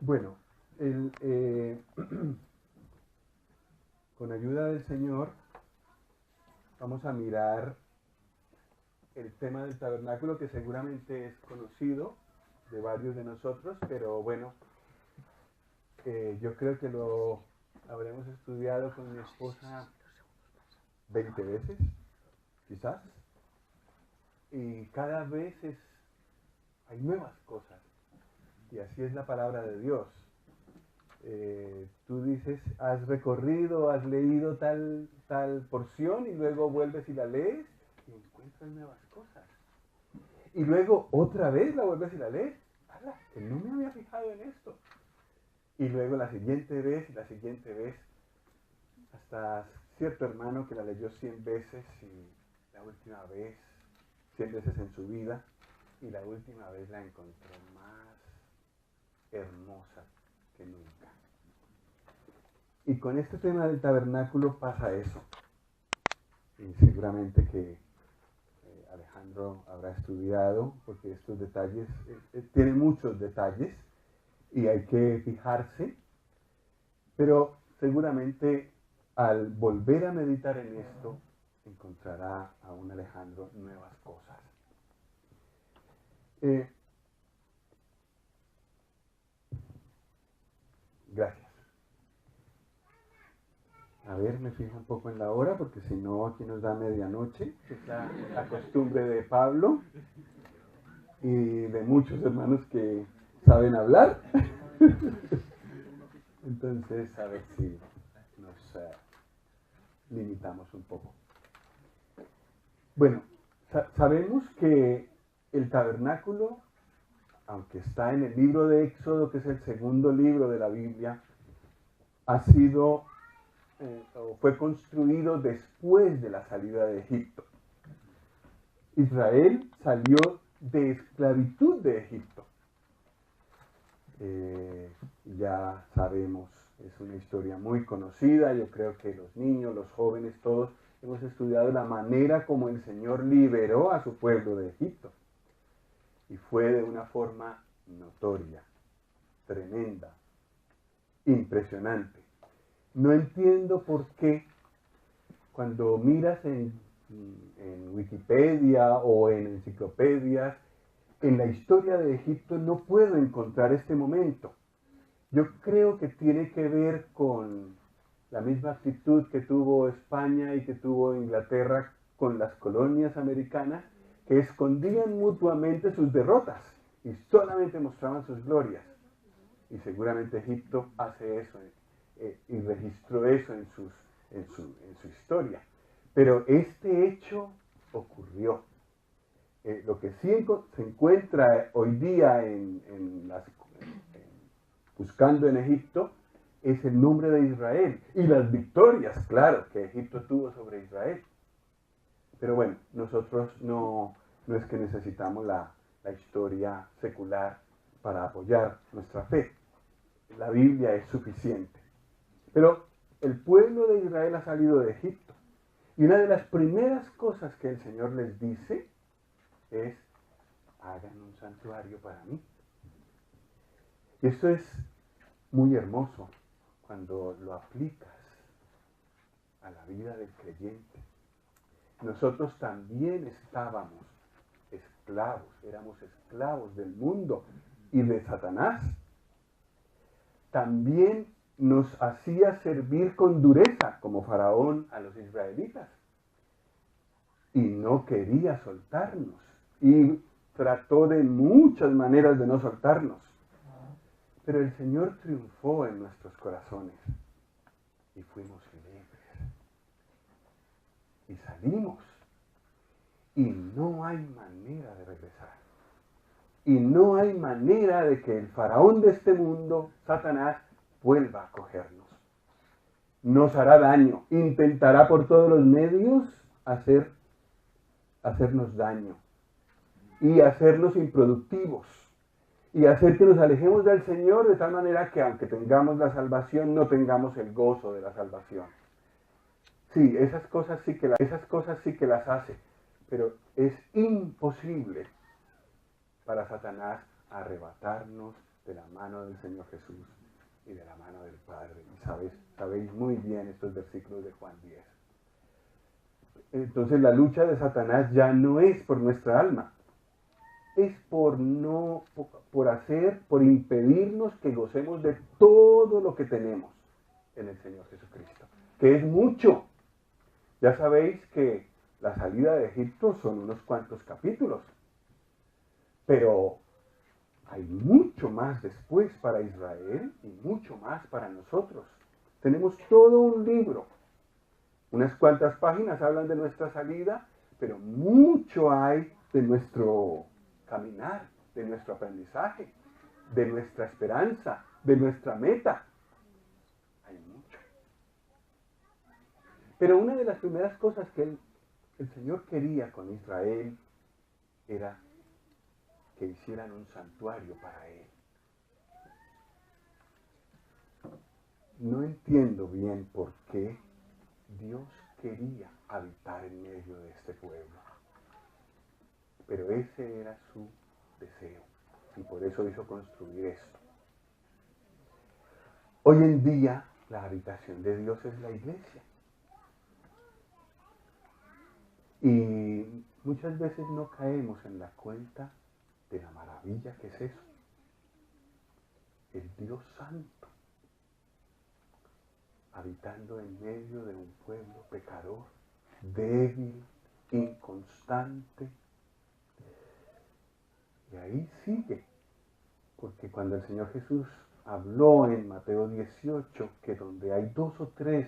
Bueno, con ayuda del Señor vamos a mirar el tema del tabernáculo, que seguramente es conocido de varios de nosotros, pero bueno, yo creo que lo habremos estudiado con mi esposa 20 veces, quizás, y cada vez hay nuevas cosas, y así es la palabra de Dios. Tú dices, has recorrido, has leído tal porción, y luego vuelves y la lees, y encuentras nuevas cosas. Y luego otra vez la vuelves y la lees. ¡Hala! Que no me había fijado en esto. Y luego la siguiente vez, y la siguiente vez, hasta cierto hermano que la leyó 100 veces, y la última vez, 100 veces en su vida, y la última vez la encontró más hermosa que nunca. Y con este tema del tabernáculo pasa eso. Y seguramente que Alejandro habrá estudiado, porque estos detalles, tienen muchos detalles, y hay que fijarse, pero seguramente al volver a meditar en esto, encontrará a un Alejandro nuevas cosas. Gracias. A ver, me fijo un poco en la hora, porque si no aquí nos da medianoche, que es la costumbre de Pablo y de muchos hermanos que saben hablar. Entonces, a ver si nos limitamos un poco. Bueno, sabemos que el tabernáculo, aunque está en el libro de Éxodo, que es el segundo libro de la Biblia, ha sido o fue construido después de la salida de Egipto. Israel salió de esclavitud de Egipto. Ya sabemos, es una historia muy conocida. Yo creo que los niños, los jóvenes, todos hemos estudiado la manera como el Señor liberó a su pueblo de Egipto. Y fue de una forma notoria, tremenda, impresionante. No entiendo por qué cuando miras en Wikipedia o en enciclopedias, en la historia de Egipto no puedo encontrar este momento. Yo creo que tiene que ver con la misma actitud que tuvo España y que tuvo Inglaterra con las colonias americanas, que escondían mutuamente sus derrotas y solamente mostraban sus glorias. Y seguramente Egipto hace eso y registró eso en su historia. Pero este hecho ocurrió. Lo que sí se encuentra hoy día buscando en Egipto es el nombre de Israel y las victorias, claro, que Egipto tuvo sobre Israel. Pero bueno, nosotros no es que necesitamos la historia secular para apoyar nuestra fe. La Biblia es suficiente. Pero el pueblo de Israel ha salido de Egipto. Y una de las primeras cosas que el Señor les dice es: hagan un santuario para mí. Y esto es muy hermoso cuando lo aplicas a la vida del creyente. Nosotros también estábamos esclavos, éramos esclavos del mundo y de Satanás. También nos hacía servir con dureza, como Faraón, a los israelitas. Y no quería soltarnos. Y trató de muchas maneras de no soltarnos. Pero el Señor triunfó en nuestros corazones. Y fuimos libres. Y salimos. Y no hay manera de regresar. Y no hay manera de que el faraón de este mundo, Satanás, vuelva a cogernos. Nos hará daño. Intentará por todos los medios hacernos daño. Y hacernos improductivos. Y hacer que nos alejemos del Señor de tal manera que aunque tengamos la salvación, no tengamos el gozo de la salvación. Sí, esas cosas sí que las hace. Pero es imposible para Satanás arrebatarnos de la mano del Señor Jesús y de la mano del Padre. Y sabéis muy bien estos versículos de Juan 10. Entonces la lucha de Satanás ya no es por nuestra alma, es por impedirnos que gocemos de todo lo que tenemos en el Señor Jesucristo, que es mucho. Ya sabéis que la salida de Egipto son unos cuantos capítulos, pero hay mucho más después para Israel y mucho más para nosotros. Tenemos todo un libro. Unas cuantas páginas hablan de nuestra salida, pero mucho hay de nuestro caminar, de nuestro aprendizaje, de nuestra esperanza, de nuestra meta. Hay mucho. Pero una de las primeras cosas que el Señor quería con Israel era que hicieran un santuario para Él. No entiendo bien por qué Dios quería habitar en medio de este pueblo, pero ese era su deseo y por eso hizo construir esto. Hoy en día la habitación de Dios es la iglesia y muchas veces no caemos en la cuenta de la maravilla que es eso. El Dios Santo habitando en medio de un pueblo pecador, débil, inconstante. Y ahí sigue, porque cuando el Señor Jesús habló en Mateo 18 que donde hay 2 o 3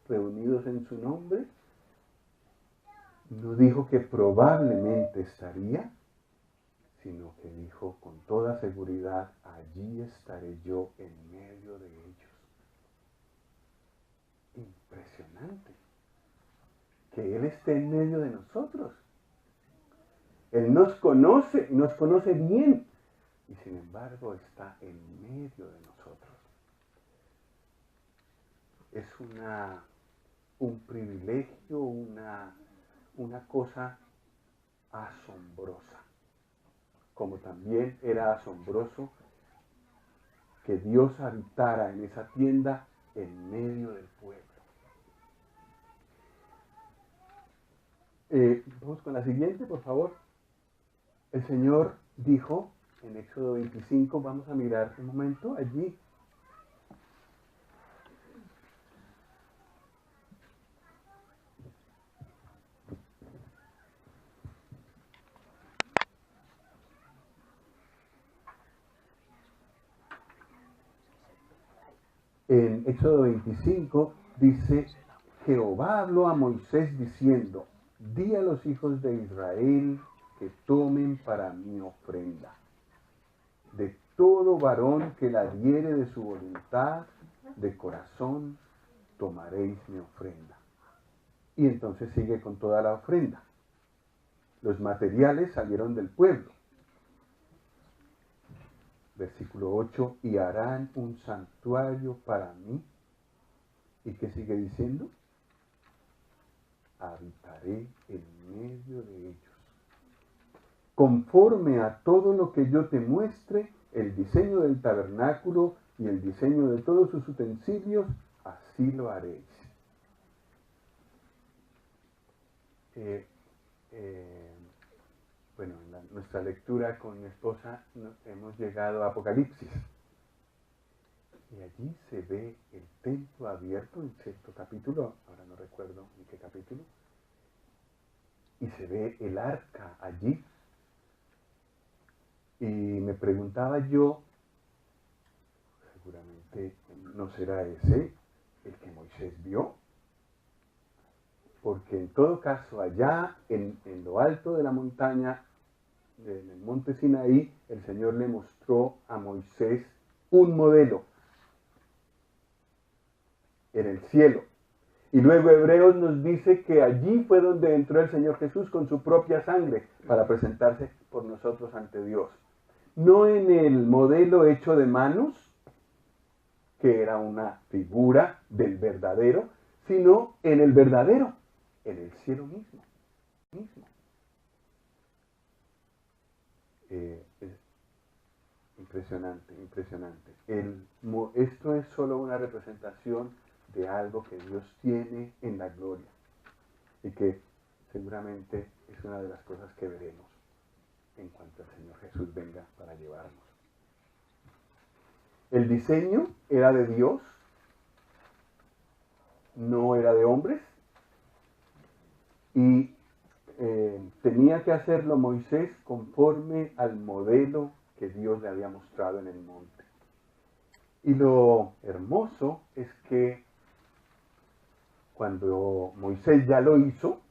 reunidos en su nombre, no dijo que probablemente estaría, sino que dijo con toda seguridad, allí estaré yo en medio de ellos. Impresionante que Él esté en medio de nosotros. Él nos conoce bien, y sin embargo está en medio de nosotros. Es un privilegio, una cosa asombrosa, como también era asombroso que Dios habitara en esa tienda en medio del pueblo. Vamos con la siguiente, por favor. El Señor dijo en Éxodo 25, vamos a mirar un momento allí. En Éxodo 25 dice, Jehová habló a Moisés diciendo, di a los hijos de Israel que tomen para mi ofrenda. De todo varón que la diere de su voluntad, de corazón, tomaréis mi ofrenda. Y entonces sigue con toda la ofrenda. Los materiales salieron del pueblo. Versículo 8, y harán un santuario para mí. ¿Y qué sigue diciendo? Habitaré en medio de ellos. Conforme a todo lo que yo te muestre, el diseño del tabernáculo y el diseño de todos sus utensilios, así lo haréis. Bueno, en nuestra lectura con mi esposa hemos llegado a Apocalipsis. Y allí se ve el templo abierto en 6º capítulo, ahora no recuerdo en qué capítulo, y se ve el arca allí. Y me preguntaba yo, seguramente no será ese el que Moisés vio, porque en todo caso allá en lo alto de la montaña, en el monte Sinaí, el Señor le mostró a Moisés un modelo en el cielo. Y luego Hebreos nos dice que allí fue donde entró el Señor Jesús con su propia sangre para presentarse por nosotros ante Dios. No en el modelo hecho de manos, que era una figura del verdadero, sino en el verdadero, en el cielo mismo. Es Impresionante, impresionante. Esto es solo una representación de algo que Dios tiene en la gloria y que seguramente es una de las cosas que veremos en cuanto el Señor Jesús venga para llevarnos. El diseño era de Dios, no era de hombres, y tenía que hacerlo Moisés conforme al modelo que Dios le había mostrado en el monte. Y lo hermoso es que cuando Moisés ya lo hizo,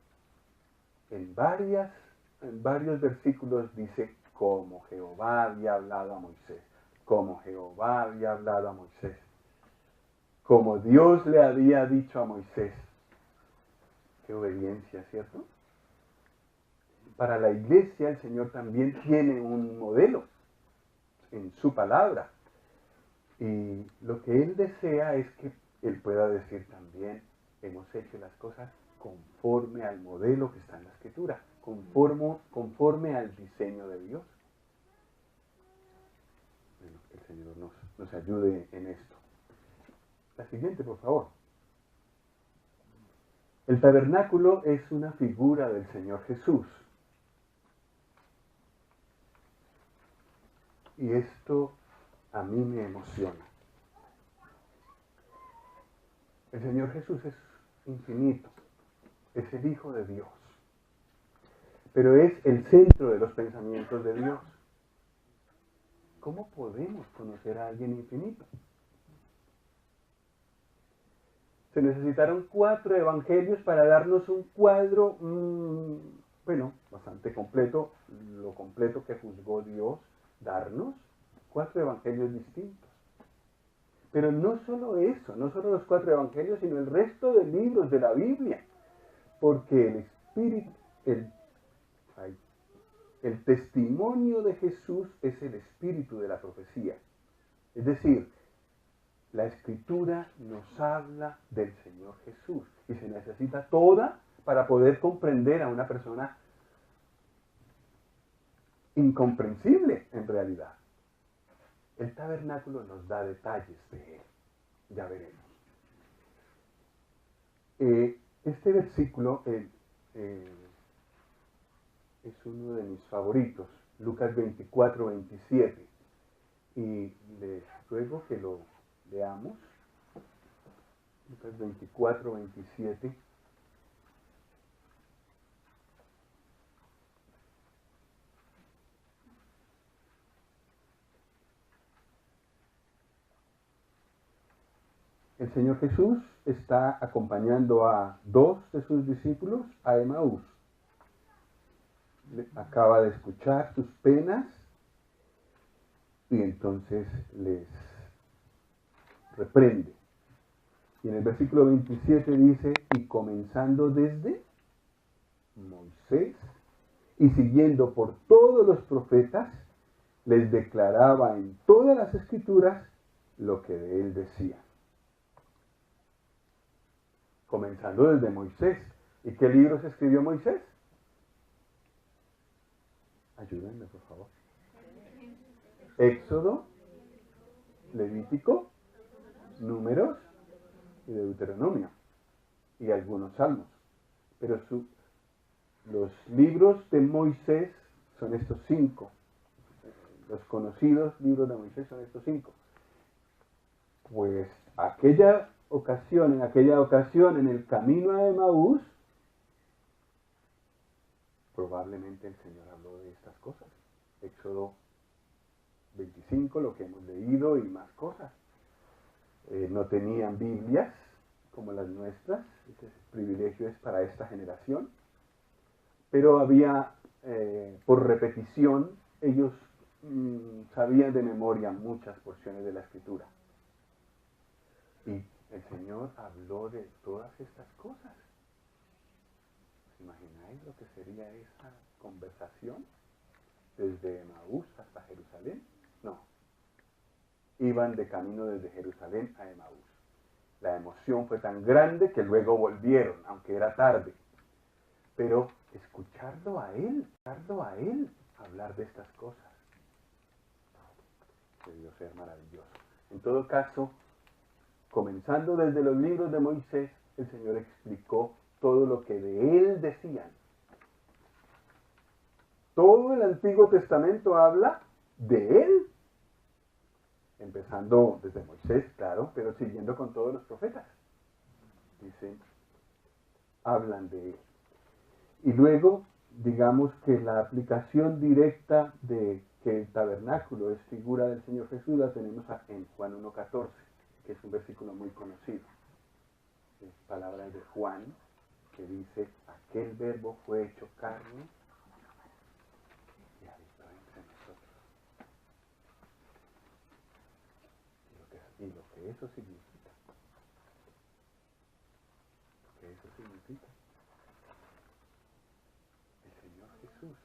en varios versículos dice, como Jehová había hablado a Moisés, como Jehová había hablado a Moisés, como Dios le había dicho a Moisés. Qué obediencia, ¿cierto? Para la iglesia el Señor también tiene un modelo en su palabra. Y lo que Él desea es que Él pueda decir también, hemos hecho las cosas conforme al modelo que está en la Escritura, conforme al diseño de Dios. Bueno, que el Señor nos ayude en esto. La siguiente, por favor. El tabernáculo es una figura del Señor Jesús. Y esto a mí me emociona. El Señor Jesús es infinito, es el Hijo de Dios, pero es el centro de los pensamientos de Dios. ¿Cómo podemos conocer a alguien infinito? Se necesitaron 4 evangelios para darnos un cuadro, bastante completo, lo completo que juzgó Dios darnos, 4 evangelios distintos. Pero no solo eso, no solo los 4 evangelios, sino el resto de libros de la Biblia, porque el testimonio de Jesús es el espíritu de la profecía. Es decir, la Escritura nos habla del Señor Jesús y se necesita toda para poder comprender a una persona incomprensible en realidad. El tabernáculo nos da detalles de él, ya veremos. Este versículo es uno de mis favoritos, Lucas 24, 27, y les ruego que lo leamos. Lucas 24, 27. El Señor Jesús está acompañando a 2 de sus discípulos a Emaús. Acaba de escuchar sus penas y entonces les reprende. Y en el versículo 27 dice, y comenzando desde Moisés y siguiendo por todos los profetas, les declaraba en todas las escrituras lo que de él decía. Comenzando desde Moisés. ¿Y qué libros escribió Moisés? Ayúdenme, por favor. Éxodo, Levítico, Números y Deuteronomio. Y algunos salmos. Pero los libros de Moisés son estos 5. Los conocidos libros de Moisés son estos 5. Pues en aquella ocasión, en el camino a Emaús, probablemente el Señor habló de estas cosas. Éxodo 25, lo que hemos leído y más cosas. No tenían Biblias como las nuestras, ese privilegio es para esta generación, pero había, por repetición, ellos sabían de memoria muchas porciones de la Escritura. Y el Señor habló de todas estas cosas. ¿Os imagináis lo que sería esa conversación? Desde Emaús hasta Jerusalén. No. Iban de camino desde Jerusalén a Emaús. La emoción fue tan grande que luego volvieron, aunque era tarde. Pero escucharlo a él hablar de estas cosas. debió ser maravilloso. En todo caso, comenzando desde los libros de Moisés, el Señor explicó todo lo que de Él decían. Todo el Antiguo Testamento habla de Él. Empezando desde Moisés, claro, pero siguiendo con todos los profetas. Dice, hablan de Él. Y luego, digamos que la aplicación directa de que el tabernáculo es figura del Señor Jesús la tenemos en Juan 1:14, que es un versículo muy conocido. Es palabras de Juan, que dice, aquel verbo fue hecho carne y habitó entre nosotros. Y lo que eso significa. Lo que eso significa. El Señor Jesús,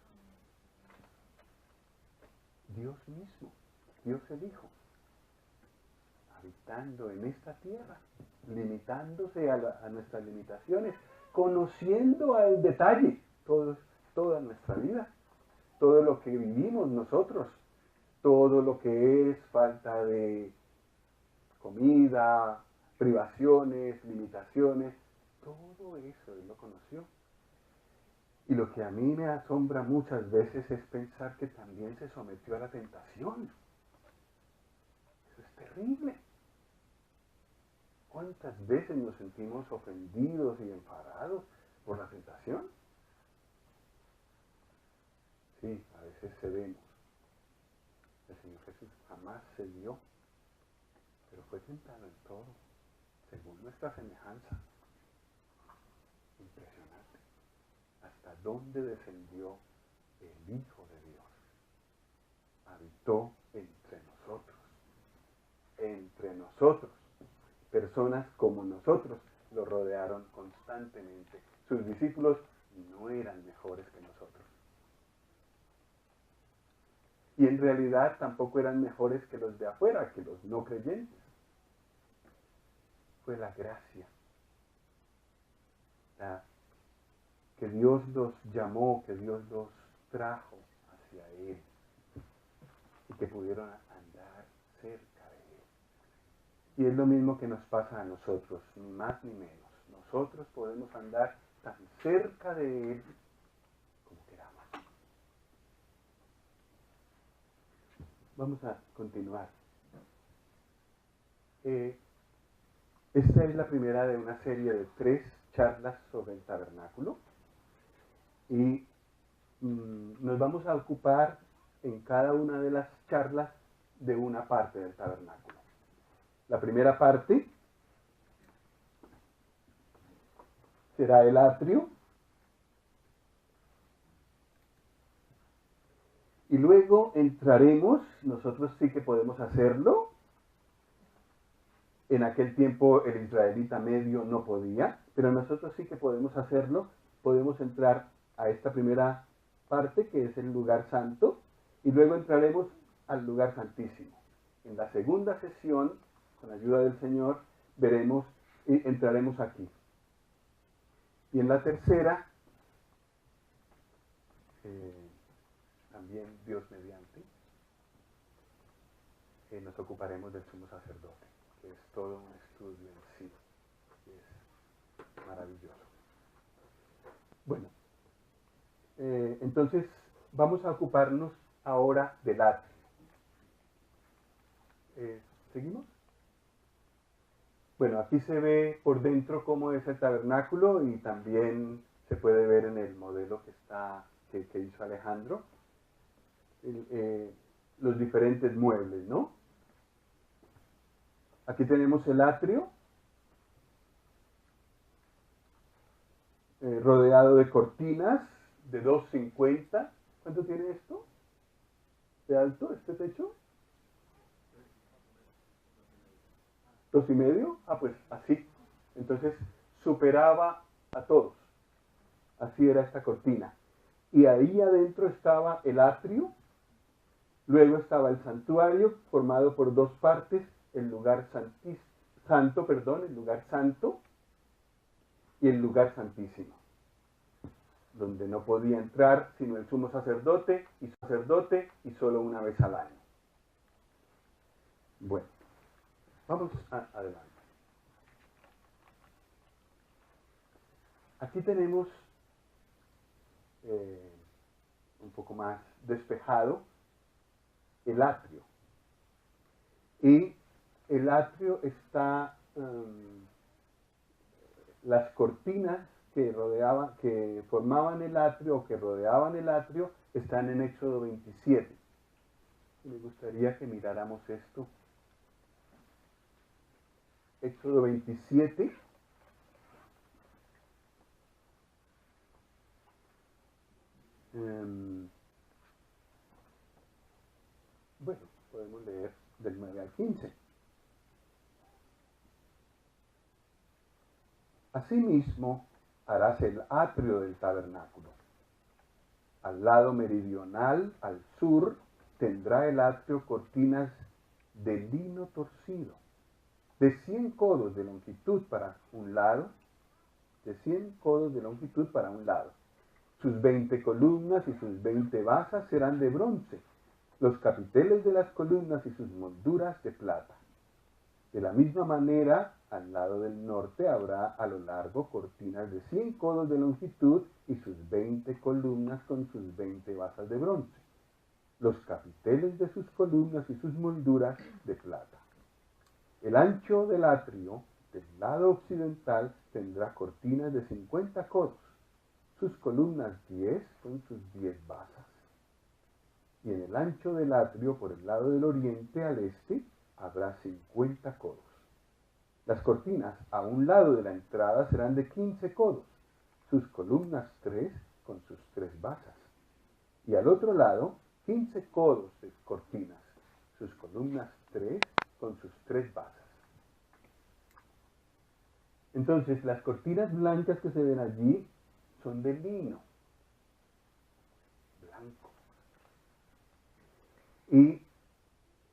Dios mismo, Dios el Hijo, habitando en esta tierra, limitándose a nuestras limitaciones, conociendo al detalle toda nuestra vida, todo lo que vivimos nosotros, todo lo que es falta de comida, privaciones, limitaciones, todo eso Él lo conoció. Y lo que a mí me asombra muchas veces es pensar que también se sometió a la tentación. Eso es terrible. ¿Cuántas veces nos sentimos ofendidos y enfadados por la tentación? Sí, a veces cedemos. El Señor Jesús jamás cedió, pero fue tentado en todo, según nuestra semejanza. Impresionante. Hasta dónde descendió el Hijo de Dios. Habitó entre nosotros. Entre nosotros. Personas como nosotros lo rodearon constantemente. Sus discípulos no eran mejores que nosotros. Y en realidad tampoco eran mejores que los de afuera, que los no creyentes. Fue la gracia. Que Dios los llamó, que Dios los trajo hacia Él. Y que pudieron andar cerca de Él. Y es lo mismo que nos pasa a nosotros, ni más ni menos. Nosotros podemos andar tan cerca de Él como queramos. Vamos a continuar. Esta es la primera de una serie de 3 charlas sobre el tabernáculo. Y nos vamos a ocupar en cada una de las charlas de una parte del tabernáculo. La primera parte será el atrio. Y luego entraremos, nosotros sí que podemos hacerlo. En aquel tiempo el israelita medio no podía, pero nosotros sí que podemos hacerlo. Podemos entrar a esta primera parte, que es el lugar santo, y luego entraremos al lugar santísimo. En la segunda sesión, con la ayuda del Señor, veremos y entraremos aquí. Y en la tercera, también Dios mediante, nos ocuparemos del sumo sacerdote, que es todo un estudio en sí, es maravilloso. Bueno, entonces vamos a ocuparnos ahora del atrio. ¿Seguimos? Bueno, aquí se ve por dentro cómo es el tabernáculo y también se puede ver en el modelo que hizo Alejandro los diferentes muebles, ¿no? Aquí tenemos el atrio rodeado de cortinas de 2,50. ¿Cuánto tiene esto de alto, este techo? 2,5. Pues así. Entonces superaba a todos. Así era esta cortina. Y ahí adentro estaba el atrio. Luego estaba el santuario, formado por 2 partes, el lugar el lugar santo y el lugar santísimo, donde no podía entrar sino el sumo sacerdote y solo una vez al año. Bueno, vamos adelante. Aquí tenemos un poco más despejado el atrio. Y el atrio está, las cortinas que formaban el atrio o que rodeaban el atrio están en Éxodo 27. Me gustaría que miráramos esto. Éxodo 27. Bueno, podemos leer del 9 al 15. Asimismo, harás el atrio del tabernáculo. Al lado meridional, al sur, tendrá el atrio cortinas de lino torcido, de 100 codos de longitud para un lado, de 100 codos de longitud para un lado. Sus 20 columnas y sus 20 basas serán de bronce, los capiteles de las columnas y sus molduras de plata. De la misma manera, al lado del norte habrá a lo largo cortinas de 100 codos de longitud y sus 20 columnas con sus 20 basas de bronce, los capiteles de sus columnas y sus molduras de plata. El ancho del atrio del lado occidental tendrá cortinas de 50 codos, sus columnas 10 con sus 10 basas. Y en el ancho del atrio por el lado del oriente al este habrá 50 codos. Las cortinas a un lado de la entrada serán de 15 codos, sus columnas 3 con sus 3 basas. Y al otro lado, 15 codos de cortinas, sus columnas 3 con sus 3 basas. Entonces, las cortinas blancas que se ven allí son de lino blanco. Y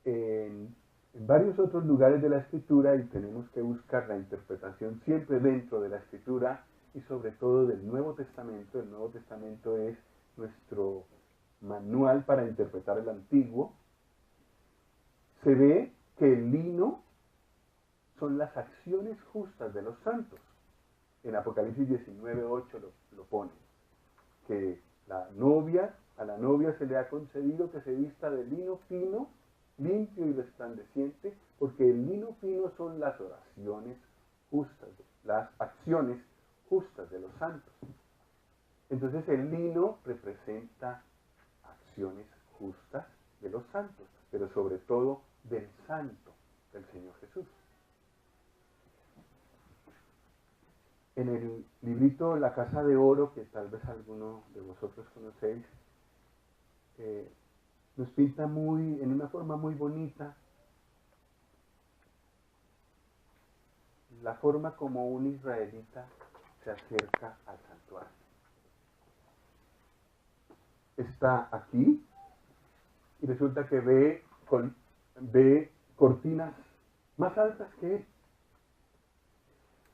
en varios otros lugares de la Escritura, y tenemos que buscar la interpretación siempre dentro de la Escritura y sobre todo del Nuevo Testamento. El Nuevo Testamento es nuestro manual para interpretar el Antiguo. Se ve que el lino son las acciones justas de los santos. En Apocalipsis 19:8 lo pone, que a la novia se le ha concedido que se vista de lino fino, limpio y resplandeciente, porque el lino fino son las oraciones justas, las acciones justas de los santos. Entonces el lino representa acciones justas de los santos, pero sobre todo del santo, del Señor Jesús. En el librito La Casa de Oro, que tal vez alguno de vosotros conocéis, nos pinta en una forma muy bonita la forma como un israelita se acerca al santuario. Está aquí y resulta que ve cortinas más altas que él.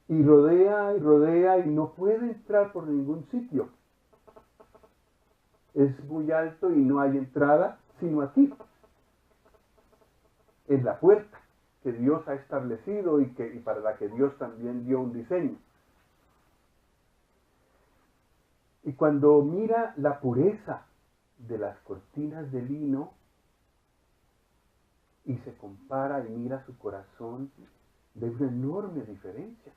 Y rodea y no puede entrar por ningún sitio. Es muy alto y no hay entrada sino aquí, en la puerta que Dios ha establecido y para la que Dios también dio un diseño. Y cuando mira la pureza de las cortinas de lino y se compara y mira su corazón, ve una enorme diferencia.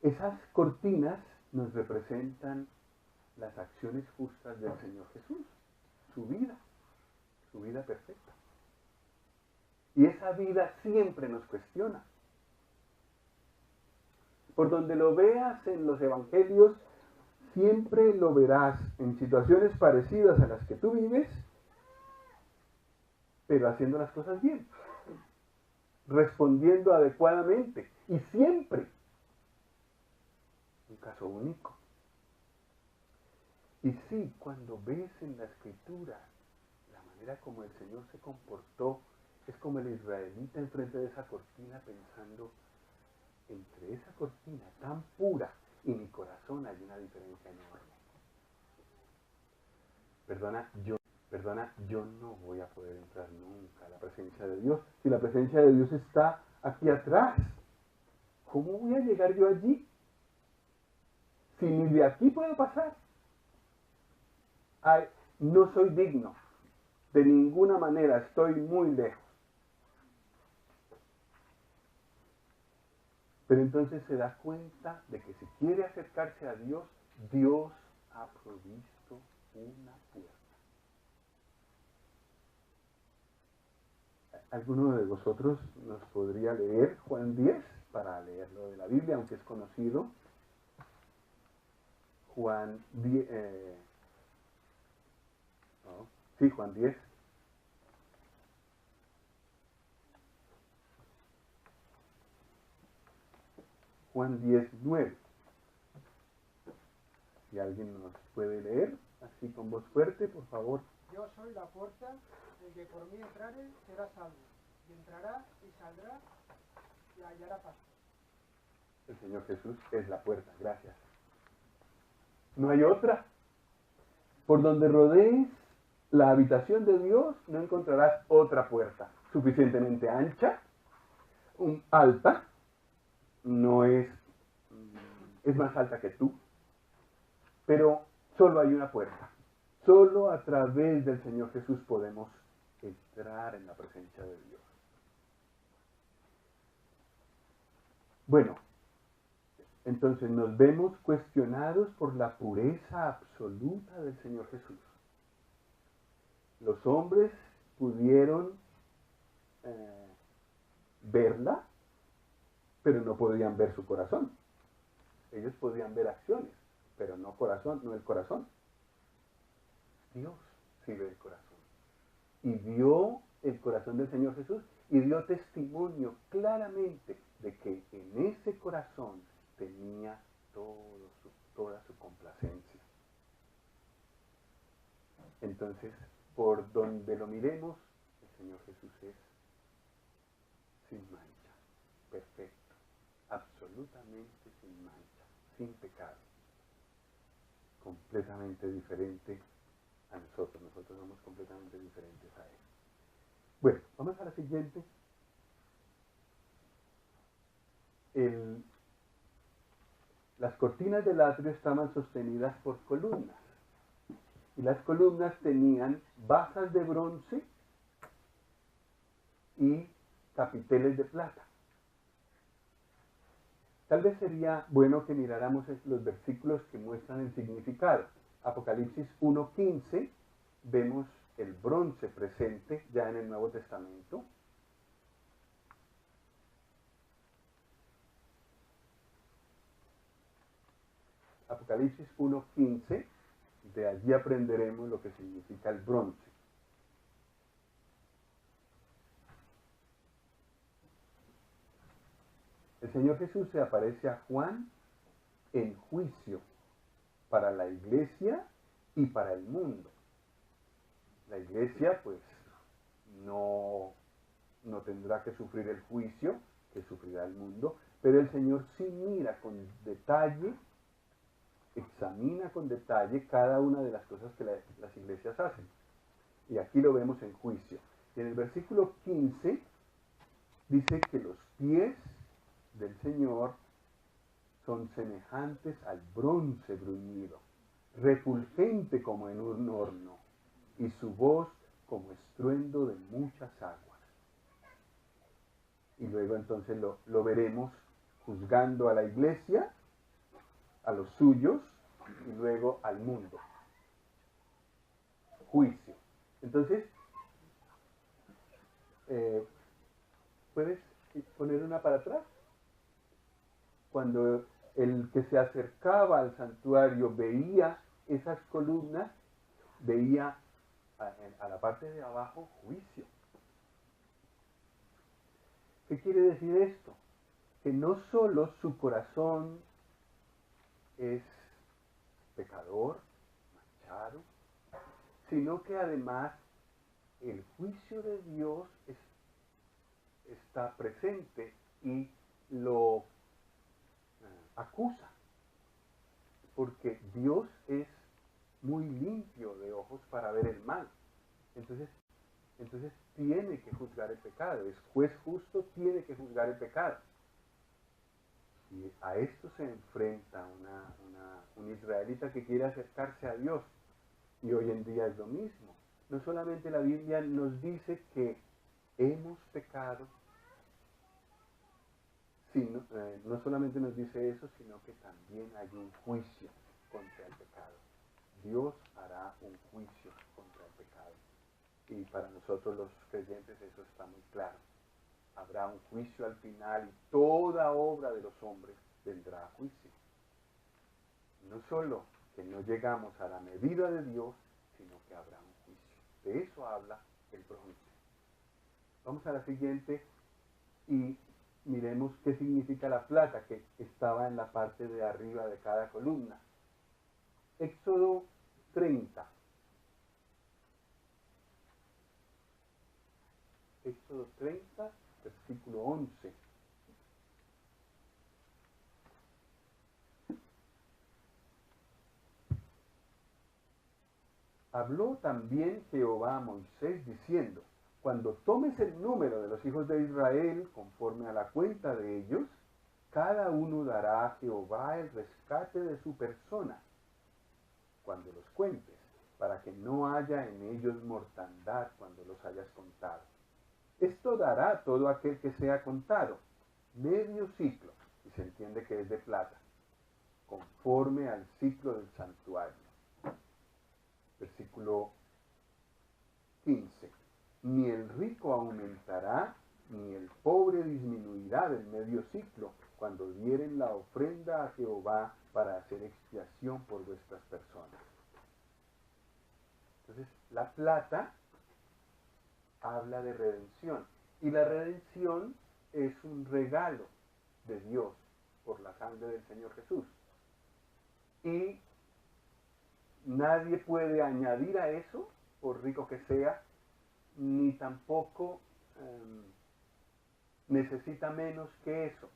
Esas cortinas nos representan las acciones justas del Señor Jesús, su vida perfecta. Y esa vida siempre nos cuestiona. Por donde lo veas en los evangelios, siempre lo verás en situaciones parecidas a las que tú vives, pero haciendo las cosas bien, respondiendo adecuadamente, y siempre. Un caso único. Y sí, cuando ves en la Escritura la manera como el Señor se comportó, es como el israelita enfrente de esa cortina pensando, entre esa cortina tan pura y mi corazón hay una diferencia enorme. Perdona, perdona, yo no voy a poder entrar nunca a la presencia de Dios. Si la presencia de Dios está aquí atrás, ¿cómo voy a llegar yo allí? Si ni de aquí puedo pasar. Ay, no soy digno. De ninguna manera, estoy muy lejos. Pero entonces se da cuenta de que si quiere acercarse a Dios, Dios ha provisto una puerta. ¿Alguno de vosotros nos podría leer Juan 10 para leerlo de la Biblia, aunque es conocido? Juan 10, no, sí, Juan 10. Juan 10, 9. Si alguien nos puede leer, así con voz fuerte, por favor. Yo soy la puerta, el que por mí entrare será salvo, y entrará y saldrá y hallará pasto. El Señor Jesús es la puerta, gracias. No hay otra. Por donde rodees la habitación de Dios, no encontrarás otra puerta suficientemente ancha, alta, no es más alta que tú, pero solo hay una puerta. Solo a través del Señor Jesús podemos entrar en la presencia de Dios. Bueno, entonces nos vemos cuestionados por la pureza absoluta del Señor Jesús. Los hombres pudieron verla, pero no podían ver su corazón. Ellos podían ver acciones, pero no corazón, no el corazón. Dios sí ve el corazón. Y vio el corazón del Señor Jesús y dio testimonio claramente de que en ese corazón tenía toda su complacencia. Entonces, por donde lo miremos, el Señor Jesús es sin mancha, perfecto, absolutamente sin mancha, sin pecado, completamente diferente a nosotros. Nosotros somos completamente diferentes a Él. Bueno, vamos a la siguiente. Las cortinas del atrio estaban sostenidas por columnas. Y las columnas tenían basas de bronce y capiteles de plata. Tal vez sería bueno que miráramos los versículos que muestran el significado. Apocalipsis 1:15, vemos el bronce presente ya en el Nuevo Testamento. Apocalipsis 1:15, de allí aprenderemos lo que significa el bronce. El Señor Jesús se aparece a Juan en juicio para la iglesia y para el mundo. La iglesia pues no tendrá que sufrir el juicio que sufrirá el mundo, pero el Señor sí mira con detalle, examina con detalle cada una de las cosas que las iglesias hacen. Y aquí lo vemos en juicio. Y en el versículo 15 dice que los pies del Señor son semejantes al bronce bruñido, refulgente como en un horno, y su voz como estruendo de muchas aguas. Y luego entonces lo veremos juzgando a la iglesia, a los suyos, y luego al mundo. Juicio. Entonces, ¿puedes poner una para atrás? Cuando el que se acercaba al santuario veía esas columnas, veía a la parte de abajo juicio. ¿Qué quiere decir esto? Que no solo su corazón es pecador, manchado, sino que además el juicio de Dios está presente y lo acusa, porque Dios es muy limpio de ojos para ver el mal. Entonces, entonces tiene que juzgar el pecado. Es juez justo, tiene que juzgar el pecado. Y a esto se enfrenta un israelita que quiere acercarse a Dios. Y hoy en día es lo mismo. No solamente la Biblia nos dice que hemos pecado, sino, no solamente nos dice eso, sino que también hay un juicio contra el pecado. Dios hará un juicio contra el pecado. Y para nosotros los creyentes eso está muy claro. Habrá un juicio al final y toda obra de los hombres vendrá a juicio. No solo que no llegamos a la medida de Dios, sino que habrá un juicio. De eso habla el bronce. Vamos a la siguiente y miremos qué significa la plata que estaba en la parte de arriba de cada columna. Éxodo 30. Éxodo 30, versículo 11. Habló también Jehová a Moisés diciendo: cuando tomes el número de los hijos de Israel, conforme a la cuenta de ellos, cada uno dará a Jehová el rescate de su persona, cuando los cuentes, para que no haya en ellos mortandad cuando los hayas contado. Esto dará todo aquel que sea contado, medio ciclo, y se entiende que es de plata, conforme al ciclo del santuario. Versículo 15. Ni el rico aumentará, ni el pobre disminuirá del medio ciclo, cuando dieren la ofrenda a Jehová para hacer expiación por vuestras personas. Entonces, la plata habla de redención. Y la redención es un regalo de Dios por la sangre del Señor Jesús. Y nadie puede añadir a eso, por rico que sea, ni tampoco necesita menos que eso.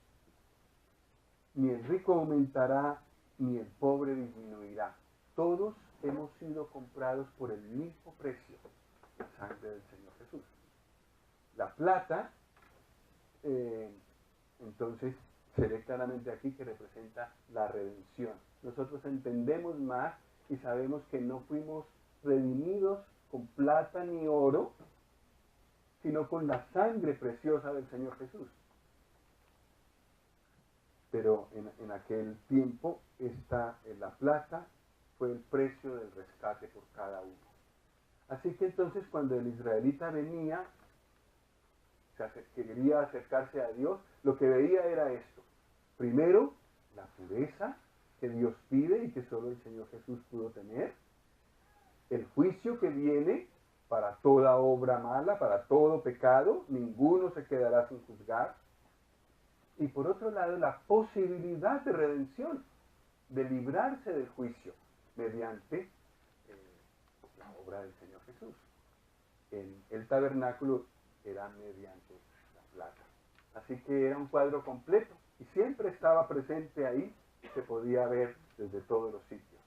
Ni el rico aumentará, ni el pobre disminuirá. Todos hemos sido comprados por el mismo precio, la sangre del Señor Jesús. La plata, entonces, se ve claramente aquí que representa la redención. Nosotros entendemos más y sabemos que no fuimos redimidos con plata ni oro, sino con la sangre preciosa del Señor Jesús. Pero en aquel tiempo la plata fue el precio del rescate por cada uno. Así que entonces cuando el israelita venía, quería acercarse a Dios, lo que veía era esto. Primero, la pureza que Dios pide y que solo el Señor Jesús pudo tener. El juicio que viene para toda obra mala, para todo pecado, ninguno se quedará sin juzgar. Y por otro lado, la posibilidad de redención, de librarse del juicio mediante la obra del Señor Jesús. En el tabernáculo era mediante la plata. Así que era un cuadro completo y siempre estaba presente ahí, se podía ver desde todos los sitios.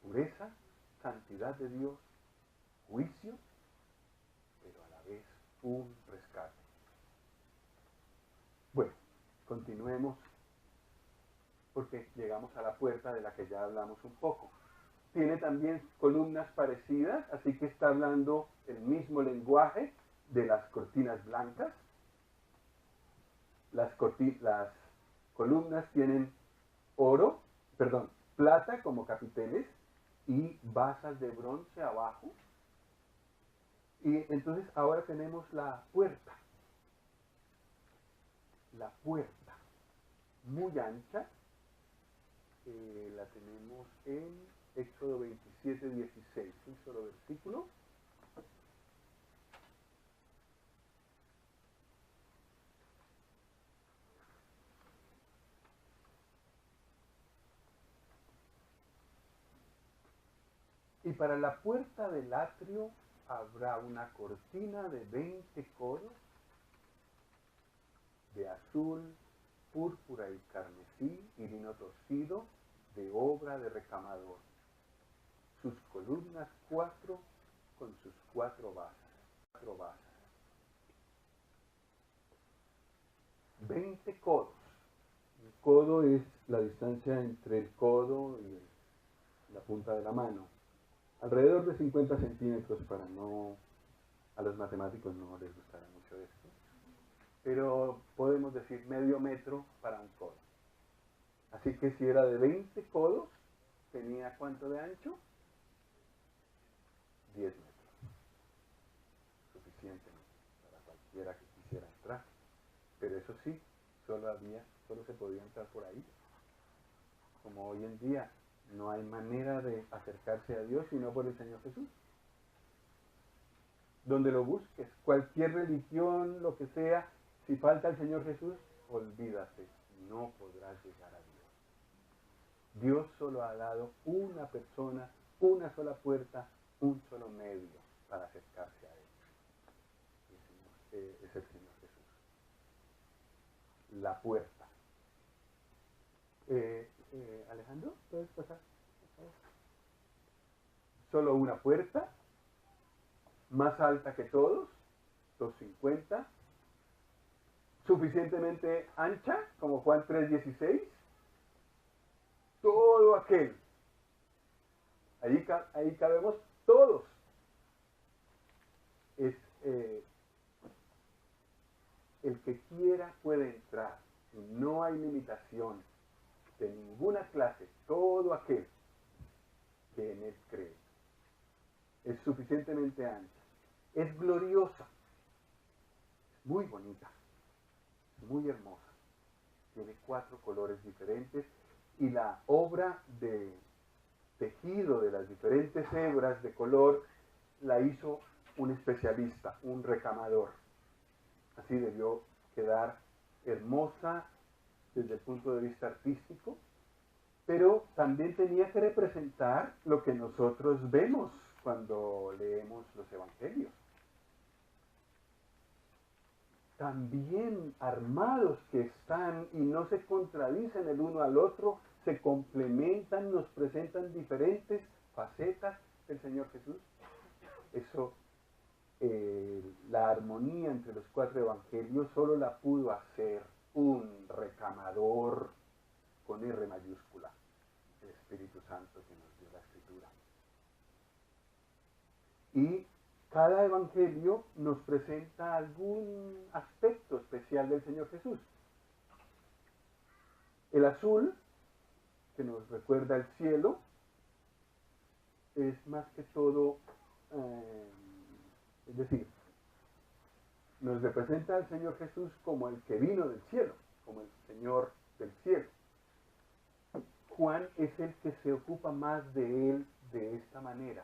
Pureza, santidad de Dios, juicio, pero a la vez un rescate. Bueno, continuemos porque llegamos a la puerta de la que ya hablamos un poco. Tiene también columnas parecidas, así que está hablando el mismo lenguaje de las cortinas blancas. Las columnas tienen plata como capiteles y basas de bronce abajo. Y entonces ahora tenemos la puerta. La puerta, muy ancha, la tenemos en Éxodo 27, 16, un solo versículo. Y para la puerta del atrio habrá una cortina de 20 codos de azul, púrpura y carmesí y lino torcido de obra de recamador. Sus columnas 4 con sus 4 basas. 20 codos. El codo es la distancia entre el codo y la punta de la mano. Alrededor de 50 centímetros para no... A los matemáticos no les gustará mucho esto. Pero podemos decir medio metro para un codo. Así que si era de 20 codos, ¿tenía cuánto de ancho? 10 metros. Suficiente para cualquiera que quisiera entrar. Pero eso sí, solo se podía entrar por ahí. Como hoy en día no hay manera de acercarse a Dios sino por el Señor Jesús. Donde lo busques, cualquier religión, lo que sea, si falta el Señor Jesús, olvídate, no podrás llegar a Dios. Dios solo ha dado una persona, una sola puerta, un solo medio para acercarse a Él. Es el Señor Jesús. La puerta. Alejandro, ¿puedes pasar? Solo una puerta, más alta que todos, 2,50, suficientemente ancha, como Juan 3,16, todo aquel, ahí cabemos todos, es el que quiera puede entrar, y no hay limitación de ninguna clase, todo aquel que en él cree. Es suficientemente ancha, es gloriosa, muy bonita, muy hermosa, tiene 4 colores diferentes y la obra de tejido de las diferentes hebras de color la hizo un especialista, un recamador. Así debió quedar hermosa desde el punto de vista artístico, pero también tenía que representar lo que nosotros vemos cuando leemos los evangelios. También armados que están y no se contradicen el uno al otro, se complementan, nos presentan diferentes facetas del Señor Jesús. Eso, la armonía entre los 4 evangelios solo la pudo hacer un recamador con R mayúscula, el Espíritu Santo que nos dio la Escritura. Y cada evangelio nos presenta algún aspecto especial del Señor Jesús. El azul, que nos recuerda el cielo, es más que todo, es decir, nos representa al Señor Jesús como el que vino del cielo, como el Señor del cielo. Juan es el que se ocupa más de él de esta manera,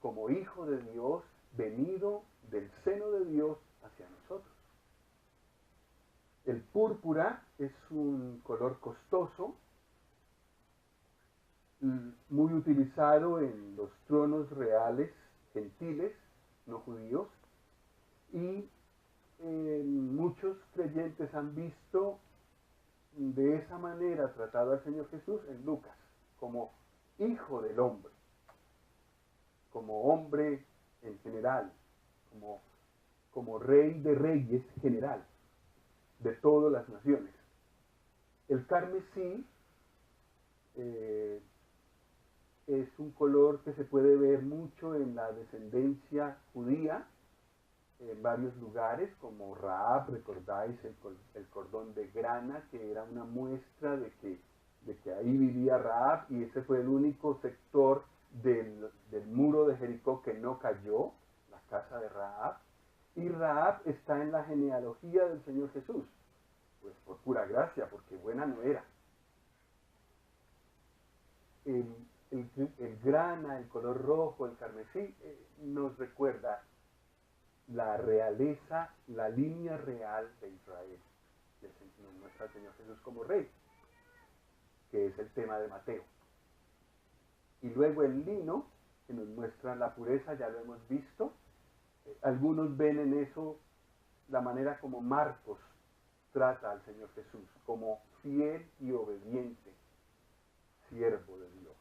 como hijo de Dios, venido del seno de Dios hacia nosotros. El púrpura es un color costoso, muy utilizado en los tronos reales, gentiles, no judíos, y muchos creyentes han visto de esa manera tratado al Señor Jesús en Lucas, como hijo del hombre, como hombre en general, como rey de reyes general, de todas las naciones. El carmesí es un color que se puede ver mucho en la descendencia judía, en varios lugares, como Rahab, recordáis el cordón de grana, que era una muestra de que ahí vivía Rahab, y ese fue el único sector del muro de Jericó que no cayó, la casa de Rahab. Y Rahab está en la genealogía del Señor Jesús, pues por pura gracia, porque buena no era. El grana, el color rojo, el carmesí, nos recuerda la realeza, la línea real de Israel. Nos muestra al Señor Jesús como rey, que es el tema de Mateo. Y luego el lino, que nos muestra la pureza, ya lo hemos visto. Algunos ven en eso la manera como Marcos trata al Señor Jesús, como fiel y obediente siervo de Dios.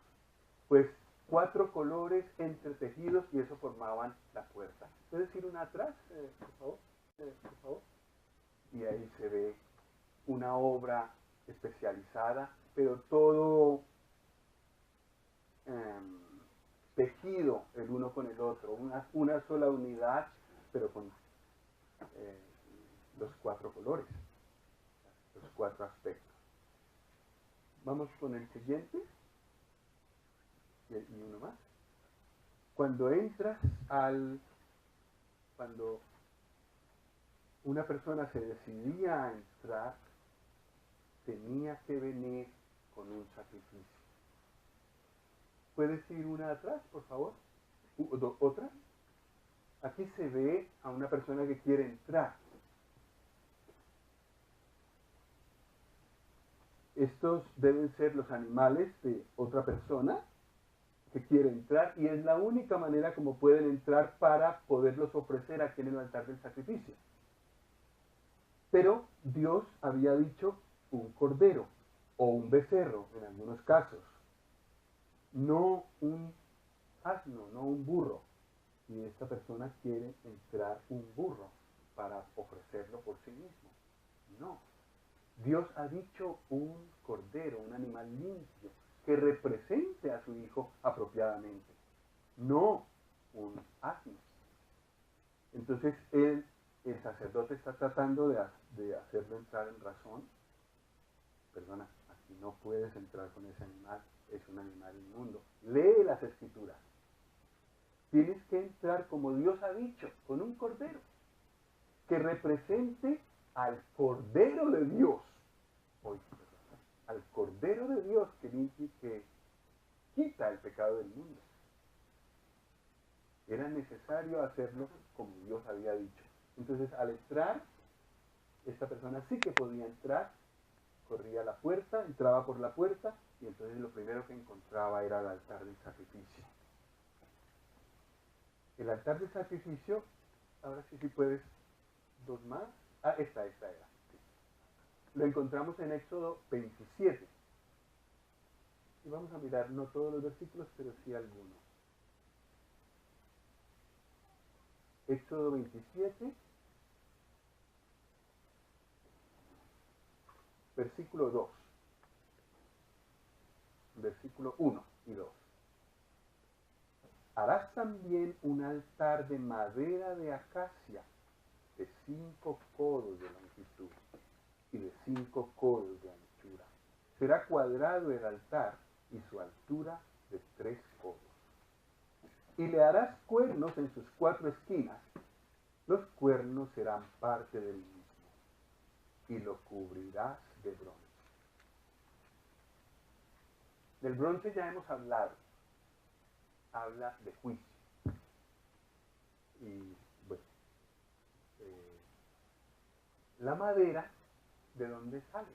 Pues 4 colores entretejidos y eso formaban la puerta. ¿Puedes ir una atrás, por favor? Por favor. Y ahí se ve una obra especializada, pero todo tejido el uno con el otro, una sola unidad, pero con los 4 colores, los 4 aspectos. Vamos con el siguiente, y uno más. Cuando una persona se decidía a entrar, tenía que venir con un sacrificio. ¿Puedes ir una atrás, por favor? ¿Otra? Aquí se ve a una persona que quiere entrar. Estos deben ser los animales de otra persona que quiere entrar y es la única manera como pueden entrar para poderlos ofrecer aquí en el altar del sacrificio. Pero Dios había dicho un cordero o un becerro en algunos casos, no un asno, no un burro. Y esta persona quiere entrar un burro para ofrecerlo por sí mismo. No. Dios ha dicho un cordero, un animal limpio, que represente a su hijo apropiadamente, no un asno. Entonces el sacerdote está tratando de hacerlo entrar en razón. Perdona, aquí no puedes entrar con ese animal, es un animal inmundo. Lee las escrituras. Tienes que entrar como Dios ha dicho, con un cordero, que represente al Cordero de Dios. Al Cordero de Dios que quita el pecado del mundo. Era necesario hacerlo como Dios había dicho. Entonces, al entrar, esta persona sí que podía entrar, corría a la puerta, entraba por la puerta, y entonces lo primero que encontraba era el altar del sacrificio. El altar del sacrificio, ahora sí puedes, 2 más. Esta era. Sí. Lo encontramos en Éxodo 27. Y vamos a mirar no todos los versículos, pero sí algunos. Éxodo 27, versículo 2. Versículo 1 y 2. Harás también un altar de madera de acacia de 5 codos de longitud y de 5 codos de anchura. Será cuadrado el altar y su altura de 3 codos. Y le harás cuernos en sus 4 esquinas. Los cuernos serán parte del mismo. Y lo cubrirás de bronce. Del bronce ya hemos hablado. Habla de juicio. Y bueno, la madera, ¿de dónde sale?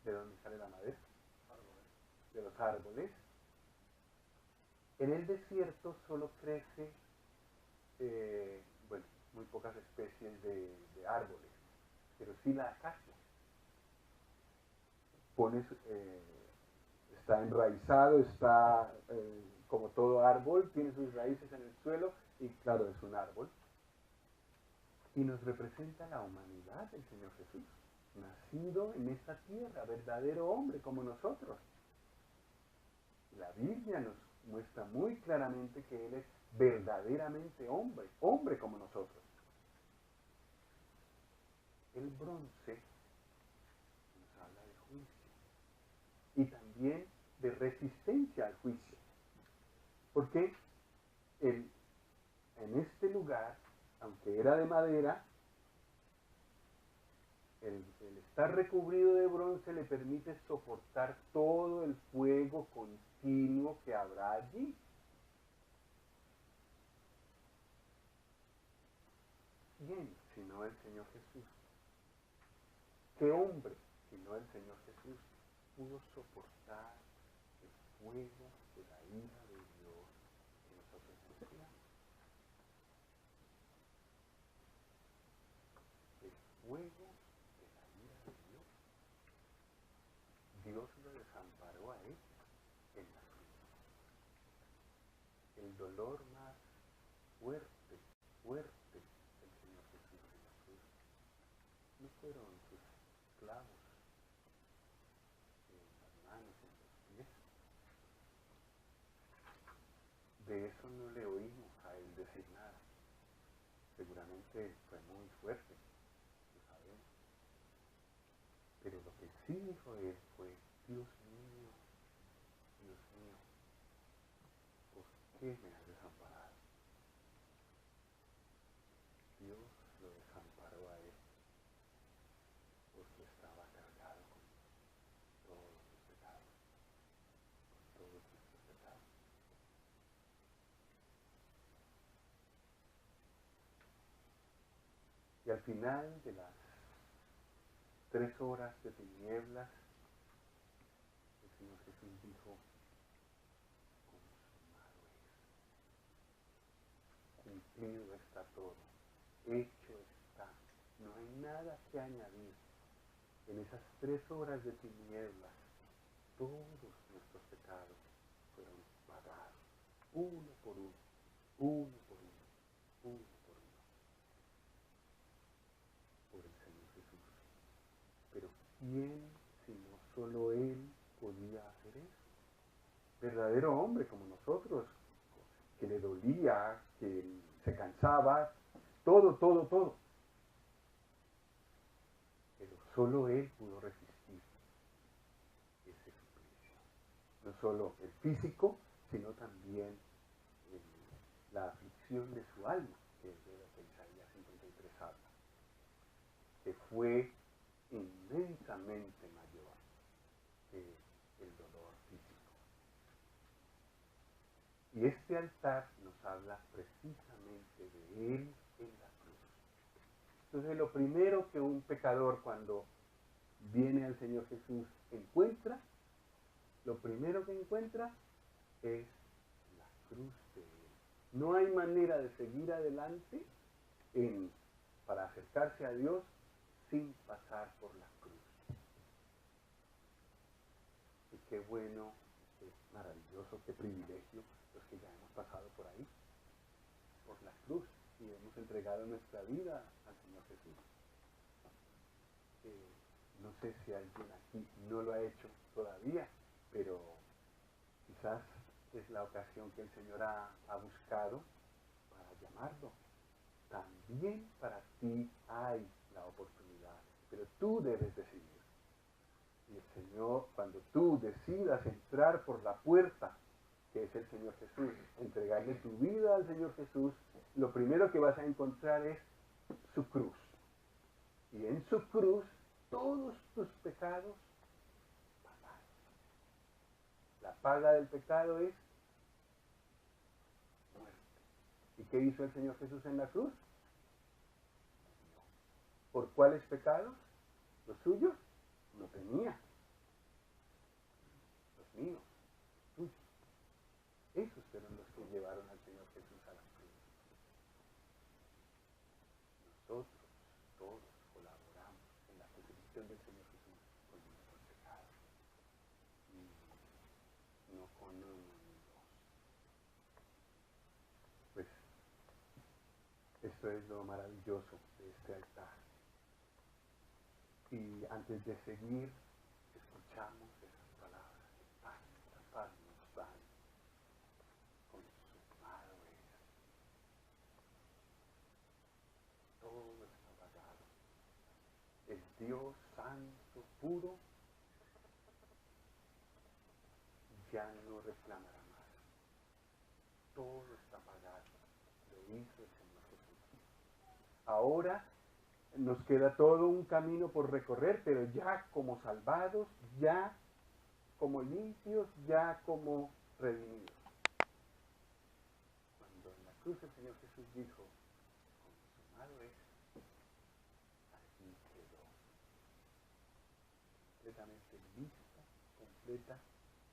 ¿De dónde sale la madera? De los árboles. En el desierto solo crece, muy pocas especies de árboles, pero sí la acacia. Está enraizado, está como todo árbol, tiene sus raíces en el suelo y claro, es un árbol. Y nos representa la humanidad del Señor Jesús, nacido en esta tierra, verdadero hombre como nosotros. La Biblia nos muestra muy claramente que Él es verdaderamente hombre, hombre como nosotros. El bronce nos habla de juicio y también de resistencia al juicio. Porque en este lugar, aunque era de madera, el estar recubrido de bronce le permite soportar todo el fuego continuo que habrá allí. ¿Quién sino el Señor Jesús? ¿Qué hombre sino el Señor Jesús pudo soportar el fuego de la ira de Dios que nosotros merecíamos? El fuego de la ira de Dios. Dios lo dolor más fuerte, fuerte del Señor Jesús en la cruz no fueron sus clavos en las manos, en los pies. De eso no le oímos a él decir nada. Seguramente fue muy fuerte, lo sabemos. Pero lo que sí dijo él fue: Dios mío, ¿por qué me has desamparado? Dios lo desamparó a él porque estaba cargado con todos sus pecados, con todos nuestros pecados. Y al final de las 3 horas de tinieblas, el Señor Jesús dijo: consumado es, cumplido está todo, hecho está, no hay nada que añadir. En esas 3 horas de tinieblas, todos nuestros pecados fueron pagados, uno por uno, uno por uno, uno por uno, por el Señor Jesús. Pero ¿quién, si no solo Él, podía hacer eso? Verdadero hombre como nosotros, que le dolía, que se cansaba, todo. Pero solo Él pudo resistir ese suplicio. No solo el físico, sino también la aflicción de su alma, que es de lo que Isaías 53 habla, que fue inmensamente mayor que el dolor físico. Y este altar nos habla precisamente de Él en la cruz. Entonces, lo primero que un pecador, cuando viene al Señor Jesús, encuentra, lo primero que encuentra es la cruz de Él. No hay manera de seguir adelante para acercarse a Dios sin pasar por la cruz. Y qué bueno, qué maravilloso, qué privilegio los que ya hemos pasado por ahí, por la cruz, y hemos entregado nuestra vida al Señor Jesús. No sé si alguien aquí no lo ha hecho todavía, pero quizás es la ocasión que el Señor ha buscado para llamarlo. También para ti hay la oportunidad, pero tú debes decidir. Y el Señor, cuando tú decidas entrar por la puerta, que es el Señor Jesús, entregarle tu vida al Señor Jesús, lo primero que vas a encontrar es su cruz. Y en su cruz, todos tus pecados pagados. La paga del pecado es muerte. ¿Y qué hizo el Señor Jesús en la cruz? ¿Por cuáles pecados? ¿Los suyos? No tenía. Los míos, tuyos. Esos fueron los que llevaron al Señor Jesús a la cruz. Nosotros, todos, colaboramos en la crucifixión del Señor Jesús con nuestros pecados. No con uno ni dos. Pues, esto es lo maravilloso de este altar. Y antes de seguir, escuchamos esas palabras de paz nos dan. Consumado es. Todo está pagado. El Dios santo, puro, ya no reclamará más. Todo está pagado. Lo hizo el Señor Jesús. Ahora nos queda todo un camino por recorrer, pero ya como salvados, ya como limpios, ya como redimidos. Cuando en la cruz el Señor Jesús dijo: consumado es, así quedó. Completamente lista, completa,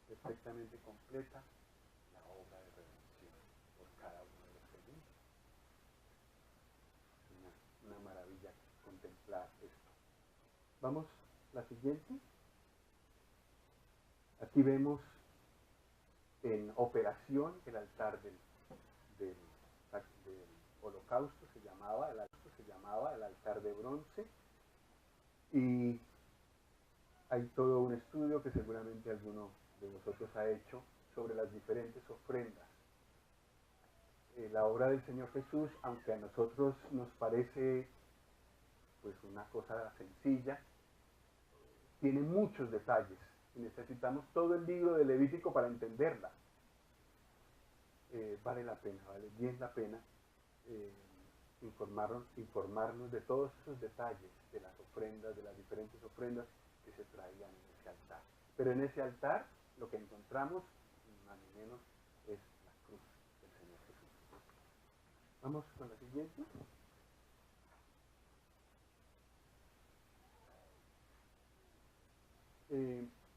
perfectamente completa la obra de redención por cada uno de los creyentes. Una maravilla contemplar esto. Vamos, la siguiente. Aquí vemos en operación el altar del del holocausto, se llamaba el altar de bronce, y hay todo un estudio que seguramente alguno de vosotros ha hecho sobre las diferentes ofrendas. La obra del Señor Jesús, aunque a nosotros nos parece pues una cosa sencilla, tiene muchos detalles y necesitamos todo el libro de Levítico para entenderla. Vale la pena, vale bien la pena informarnos de todos esos detalles, de las ofrendas, de las diferentes ofrendas que se traían en ese altar. Pero en ese altar lo que encontramos, más ni menos, es la cruz del Señor Jesús. Vamos con la siguiente.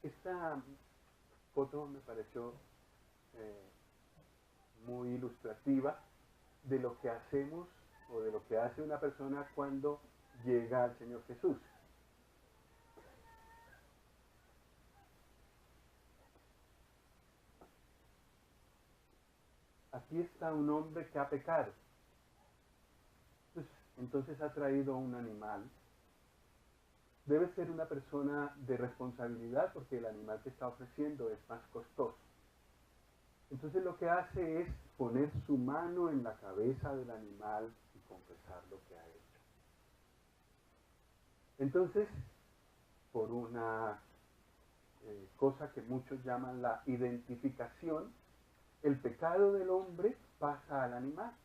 Esta foto me pareció muy ilustrativa de lo que hacemos o de lo que hace una persona cuando llega al Señor Jesús. Aquí está un hombre que ha pecado. Entonces ha traído un animal. Debe ser una persona de responsabilidad porque el animal que está ofreciendo es más costoso. Entonces lo que hace es poner su mano en la cabeza del animal y confesar lo que ha hecho. Entonces, por una cosa que muchos llaman la identificación, el pecado del hombre pasa al animal.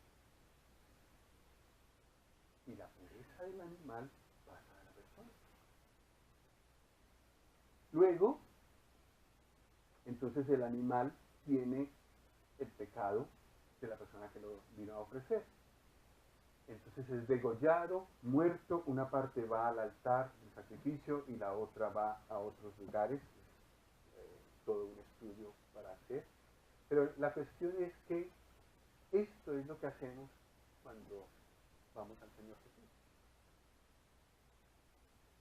Y la pureza del animal pasa a la persona. Luego, entonces el animal tiene el pecado de la persona que lo vino a ofrecer. Entonces es degollado, muerto, una parte va al altar del sacrificio y la otra va a otros lugares. Todo un estudio para hacer. Pero la cuestión es que esto es lo que hacemos cuando vamos al Señor Jesús.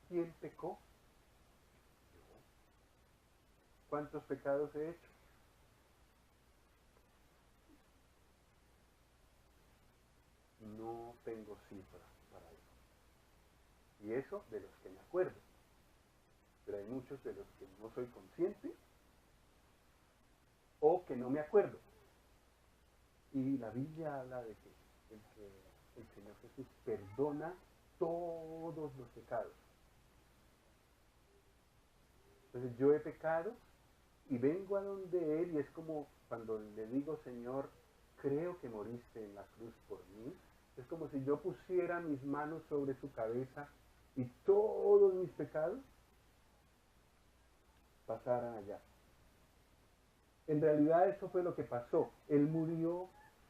¿Quién pecó? Yo. ¿Cuántos pecados he hecho? No tengo cifra para eso. Y eso de los que me acuerdo. Pero hay muchos de los que no soy consciente o que no me acuerdo. Y la Biblia habla de que el Señor Jesús perdona todos los pecados. Entonces yo he pecado y vengo a donde Él y es como cuando le digo, Señor, creo que moriste en la cruz por mí. Es como si yo pusiera mis manos sobre su cabeza y todos mis pecados pasaran allá. En realidad eso fue lo que pasó. Él murió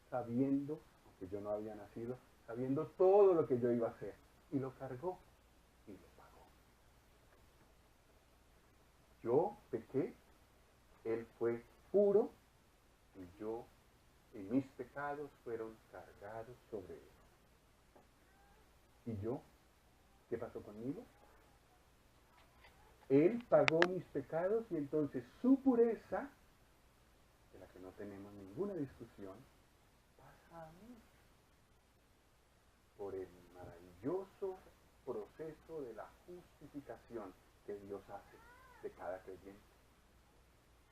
sabiendo, aunque yo no había nacido, sabiendo todo lo que yo iba a hacer. Y lo cargó y lo pagó. Yo pequé, Él fue puro y mis pecados fueron cargados sobre Él. ¿Y yo? ¿Qué pasó conmigo? Él pagó mis pecados y entonces su pureza, de la que no tenemos ninguna discusión, pasa a mí por el maravilloso proceso de la justificación que Dios hace de cada creyente.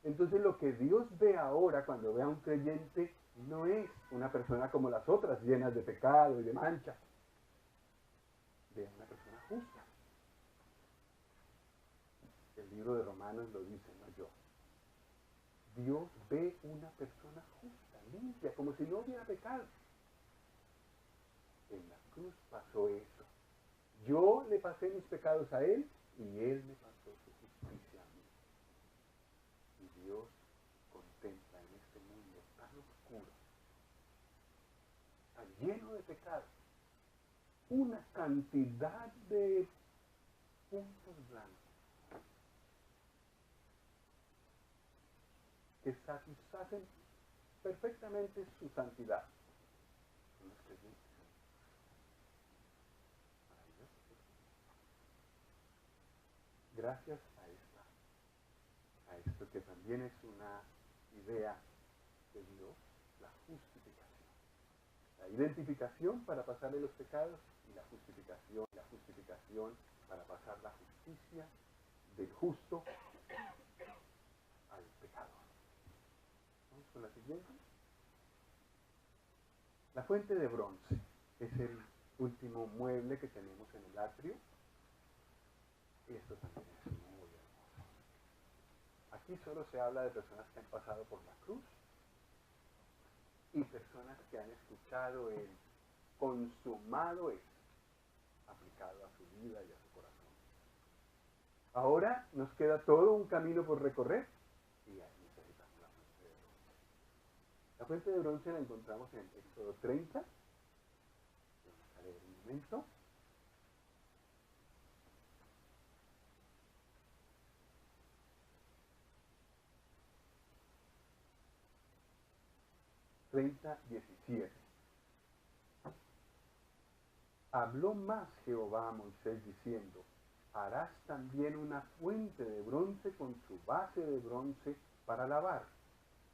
Entonces lo que Dios ve ahora cuando ve a un creyente no es una persona como las otras, llenas de pecado y de mancha. Ve a una persona justa. El libro de Romanos lo dice, no yo. Dios ve una persona justa, limpia, como si no hubiera pecado. En la cruz pasó eso. Yo le pasé mis pecados a Él y Él me pasó su justicia a mí. Y Dios contempla en este mundo tan oscuro, tan lleno de pecado, una cantidad de puntos blancos que satisfacen perfectamente su santidad. Son los creyentes. Maravilloso. Gracias a esto que también es una idea de Dios, la justificación. La identificación para pasarle los pecados y la justificación para pasar la justicia del justo al pecador. Vamos con la siguiente. La fuente de bronce es el último mueble que tenemos en el atrio. Esto también es muy hermoso. Aquí solo se habla de personas que han pasado por la cruz y personas que han escuchado el consumado es aplicado a su vida y a su corazón. Ahora nos queda todo un camino por recorrer y ahí necesitamos la fuente de bronce. La fuente de bronce la encontramos en Éxodo 30. Vamos a leer un momento. Habló más Jehová a Moisés diciendo: harás también una fuente de bronce con su base de bronce para lavar,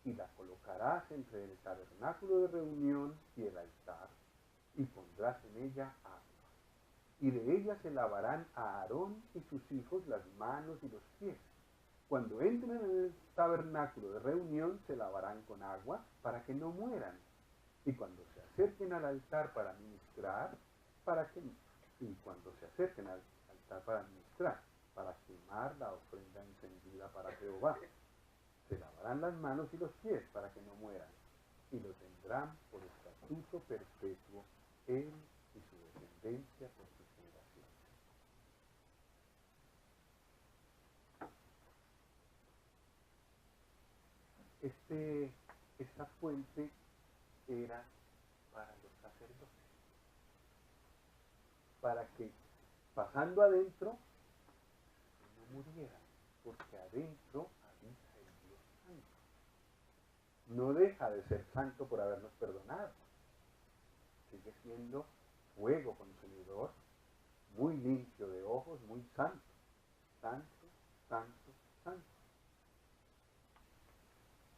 y la colocarás entre el tabernáculo de reunión y el altar, y pondrás en ella agua. Y de ella se lavarán a Aarón y sus hijos las manos y los pies. Cuando entren en el tabernáculo de reunión se lavarán con agua para que no mueran. Y cuando se acerquen al altar para ministrar, para quemar la ofrenda encendida para Jehová, se lavarán las manos y los pies para que no mueran, y lo tendrán por estatuto perpetuo él y su descendencia por sus generaciones. Esta fuente era para los sacerdotes, para que pasando adentro no murieran, porque adentro habita el Dios Santo. No deja de ser santo por habernos perdonado, sigue siendo fuego consumidor, muy limpio de ojos, muy santo, santo, santo, santo.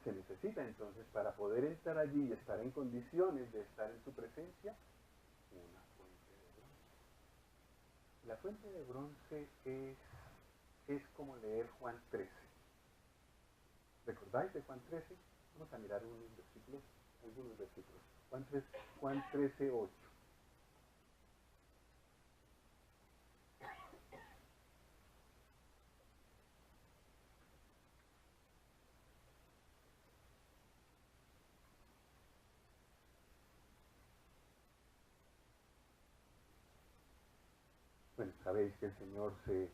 Se necesita entonces, para poder entrar allí y estar en condiciones de estar en su presencia, una fuente de bronce. La fuente de bronce es como leer Juan 13. ¿Recordáis de Juan 13? Vamos a mirar algunos versículos. Juan 13, 8. Bueno, sabéis que el Señor se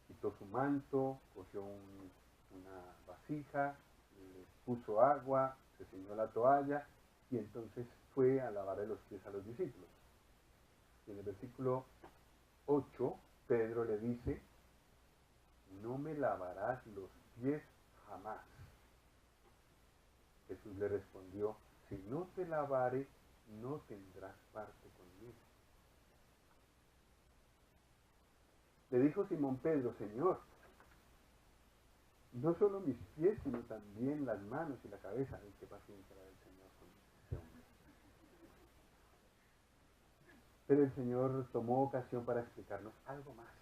quitó su manto, cogió una vasija, le puso agua, se ciñó la toalla y entonces fue a lavarle los pies a los discípulos. Y en el versículo 8, Pedro le dice: no me lavarás los pies jamás. Jesús le respondió: si no te lavare, no tendrás parte conmigo. Le dijo Simón Pedro: Señor, no solo mis pies, sino también las manos y la cabeza. ¡Ay, qué paciencia la del Señor con ese hombre! Pero el Señor tomó ocasión para explicarnos algo más.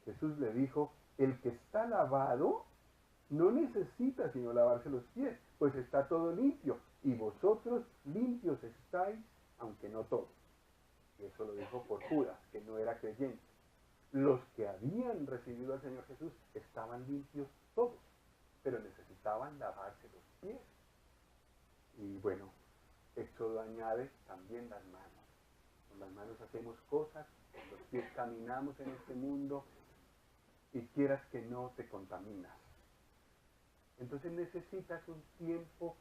Jesús le dijo: el que está lavado no necesita sino lavarse los pies, pues está todo limpio, y vosotros limpios estáis, aunque no todos. Y eso lo dijo por Judas, que no era creyente. Los que habían recibido al Señor Jesús estaban limpios todos, pero necesitaban lavarse los pies. Y bueno, Éxodo añade también las manos. Con las manos hacemos cosas, con los pies caminamos en este mundo y quieras que no te contaminas. Entonces necesitas un tiempo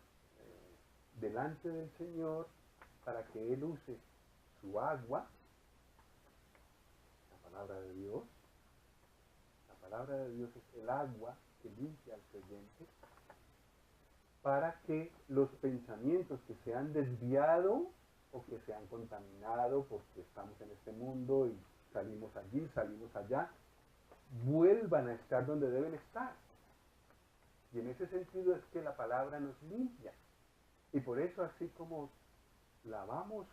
delante del Señor para que Él use su agua, la palabra de Dios. La palabra de Dios es el agua que limpia al creyente, para que los pensamientos que se han desviado o que se han contaminado porque estamos en este mundo y salimos allí, salimos allá, vuelvan a estar donde deben estar. Y en ese sentido es que la palabra nos limpia. Y por eso, así como lavamos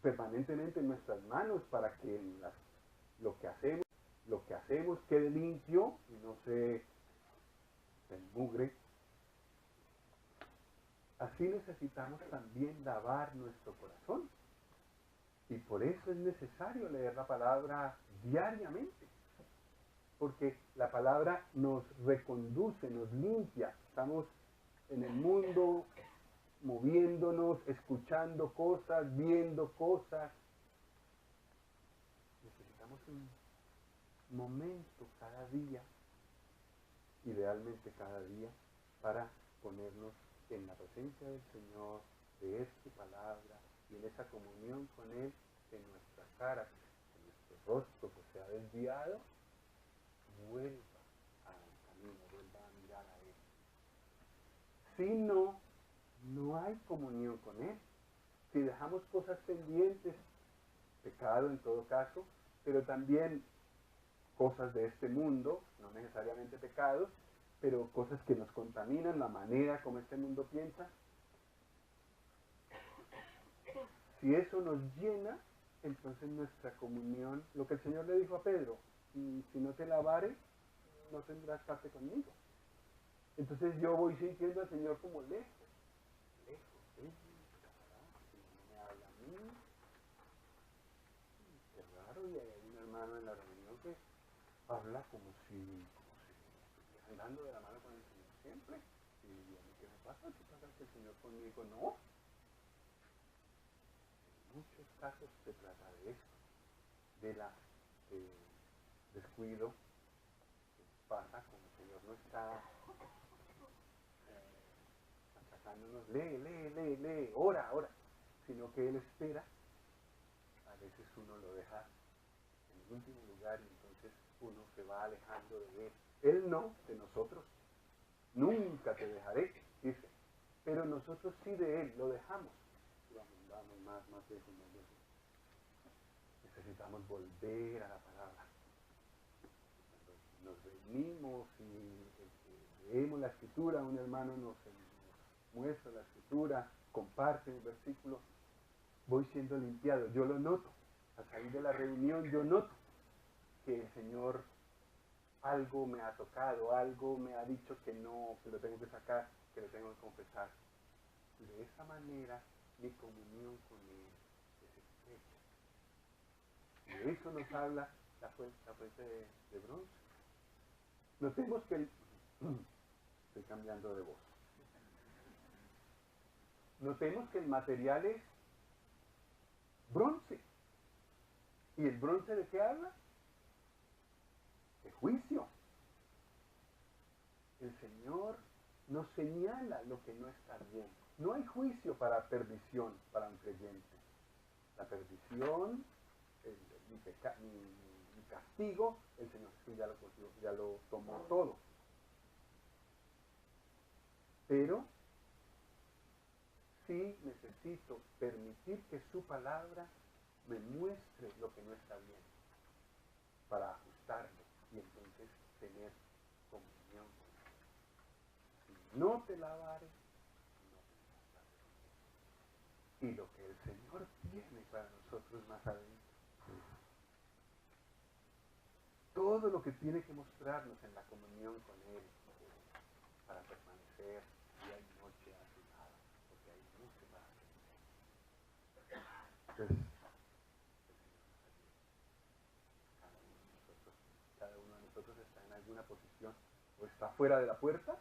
permanentemente nuestras manos para que lo que hacemos quede limpio y no se mugre. Así necesitamos también lavar nuestro corazón. Y por eso es necesario leer la palabra diariamente. Porque la palabra nos reconduce, nos limpia. Estamos en el mundo moviéndonos, escuchando cosas, viendo cosas. Necesitamos un momento cada día, idealmente cada día, para ponernos en la presencia del Señor, de su palabra, y en esa comunión con Él, que nuestra cara, que nuestro rostro que se ha desviado, vuelva al camino, vuelva a mirar a Él. Si no, no hay comunión con Él. Si dejamos cosas pendientes, pecado en todo caso, pero también cosas de este mundo, no necesariamente pecados, pero cosas que nos contaminan la manera como este mundo piensa. Si eso nos llena, entonces nuestra comunión, lo que el Señor le dijo a Pedro, si no te lavare, no tendrás parte conmigo. Entonces yo voy sintiendo al Señor como lejos, no me habla a mí. Qué raro, y hay un hermano en la reunión que habla como si estuviera andando de la mano con el Señor siempre. Y a mí, ¿qué me pasa? ¿Qué pasa que el Señor conmigo? No. En muchos casos se trata de esto, de la descuido que pasa cuando el Señor no está atacándonos, lee, ora, sino que Él espera. A veces uno lo deja en el último lugar y entonces uno se va alejando de Él. Él no, de nosotros. Nunca te dejaré, dice. Pero nosotros sí de Él, lo dejamos. Vamos más lejos, más lejos. Necesitamos volver a la palabra. Nos reunimos y leemos la escritura, un hermano nos muestra la escritura, comparte un versículo, voy siendo limpiado. Yo lo noto. Al salir de la reunión yo noto que el Señor algo me ha tocado, algo me ha dicho que no, que lo tengo que sacar, que lo tengo que confesar. De esa manera mi comunión con Él es estrecha. De eso nos habla la fuente de bronce. Notemos que estoy cambiando de voz. Notemos que el material es bronce. ¿Y el bronce de qué habla? De juicio. El Señor nos señala lo que no está bien. No hay juicio para perdición para un creyente. La perdición, mi castigo, el Señor ya lo tomó todo. Pero sí necesito permitir que su palabra me muestre lo que no está bien para ajustarlo y entonces tener comunión con Él. Si no te lavares, no te lavares. Y lo que el Señor tiene para nosotros más adentro, todo lo que tiene que mostrarnos en la comunión con Él para permanecer día y noche a su lado, porque hay mucho para hacer. Entonces, cada uno de nosotros está en alguna posición o está fuera de la puerta. En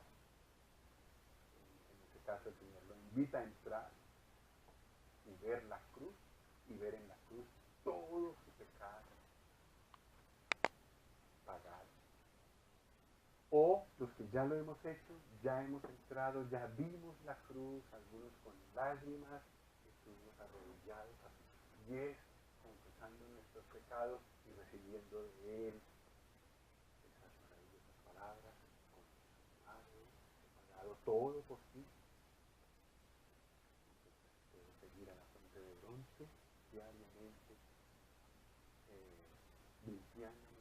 este caso el Señor lo invita a entrar y ver la cruz y ver en la cruz todo su pecado pagado. O los que ya lo hemos hecho, ya hemos entrado, ya vimos la cruz, algunos con lágrimas, estuvimos arrodillados a sus pies, confesando nuestros pecados y recibiendo de Él esas maravillosas palabras, he pagado todo por ti. Entonces, seguir a la fuente de bronce diariamente, limpiando